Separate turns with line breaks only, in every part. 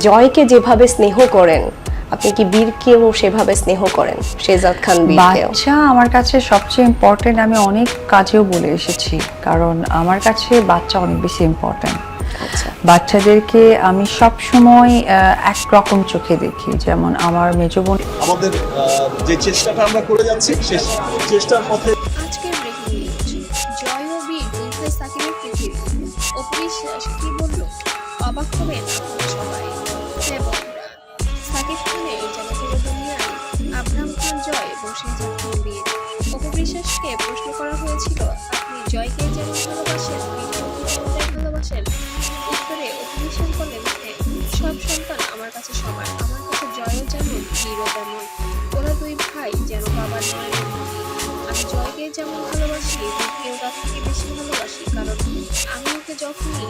জয়কে যেভাবে স্নেহ করেন আপনি কি বীরকেও সেভাবে স্নেহ করেন? শেহজাদ খান বীরকেও।
বাচ্চা আমার কাছে সবচেয়ে ইম্পর্টেন্ট, আমি অনেক কাজেও বলে এসেছি, কারণ আমার কাছে বাচ্চা অনেক বেশি ইম্পর্টেন্ট। বাচ্চাদেরকে আমি সব সময় একরকম চোখে দেখি। যেমন আমার মেজো বোন,
আমাদের যে চেষ্টাটা আমরা করে যাচ্ছি সেই চেষ্টার পথে
আজকের ব্রেকিং নিউজ, জয় ও বীর দুই ভাই সাকিবের পৃথিবী। অপু বিশ্বাস কি বলল, অবাক হবেন আপনারা সবাই। হ্যাঁ বন্ধুরা, সাকিব খানের জনপ্রিয় দুনিয়ায় আবরাম খান জয় এবং শেহজাদ খান বীর। অপু বিশ্বাসকে প্রশ্ন করা হয়েছিল, আপনি জয়কে যেমন ভালোবাসেন বীরকেও কি তেমনটাই ভালোবাসেন? উত্তরে অপু বিশ্বাস বলেন, হ্যাঁ, সব সন্তান আমার কাছে সমান। আমার কাছে জয়ও যেমন বীরও তেমন। ওরা দুই ভাই যেন বাবার নয়নের মনি। আমি জয়কে যেমন ভালোবাসি বীরকেও তার থেকে বেশি ভালোবাসি, কারণ আমি ওকে যখনই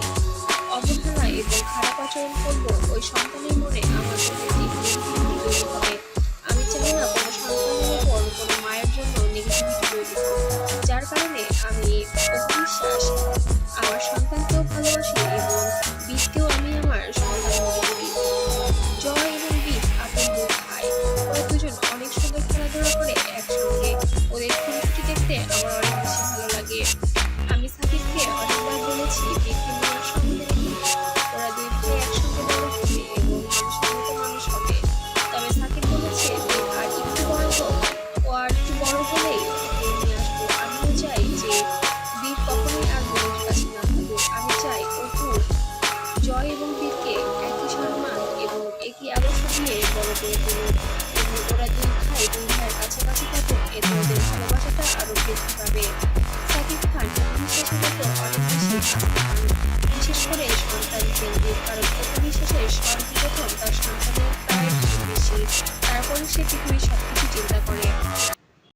অবহেলা এবং খারাপ আচরণ করবো ওই সন্তানের মনে আমার জন্য নেগেটিভিটি তৈরি হবে। আমি চাই না কোনো সন্তানের উপর কোনো মায়ের জন্য নেগেটিভিটি তৈরি হোক, যার কারণে আমি অপু বিশ্বাস আমার সন্তানকেও ভালোবাসি এবং বীরকেও আমি আমার সন্তান মনে করি। জয় এবং বীর আপন দুই ভাই, ওরা দুজন অনেক সুন্দর খেলাধুলা করে একসঙ্গে। ওদের খুনসুটি দেখতে আমার অনেক বেশি ভালো লাগে। আমি সাকিবকে অনেকবার বলেছি বীরকে নেওয়ার সঙ্গে রেখে ওরা দুই ভাই একসঙ্গে বড় হবে এবং মানুষের মতো মানুষ হবে। তবে সাকিব বলেছে বীর আর একটু বড় হোক, ও আর একটু বড় হলেই ওকে নিয়ে আসবো। আমিও চাই যে বীর কখনোই আর বোনের কাছে না থাকুক। আমি চাই অপু জয় এবং বীরকে একই সম্মান এবং একই আদর্শ দিয়ে বড় করে তুলুক এবং ওরা দুই ভাইয়ের কাছাকাছি থাকুক, এতে ওদের ভালোবাসাটা আরো বৃদ্ধি পাবে। সাকিব খান অপু বিশ্বাসের মতো অনেক বেশি আস্থা পান, বিশেষ করে সন্তান কেন্দ্রিক, কারণ অপু বিশ্বাসের সর্বপ্রথম তার সন্তানের প্রায় বেশি, তারপরে সে পৃথিবীর সবকিছু চিন্তা করে।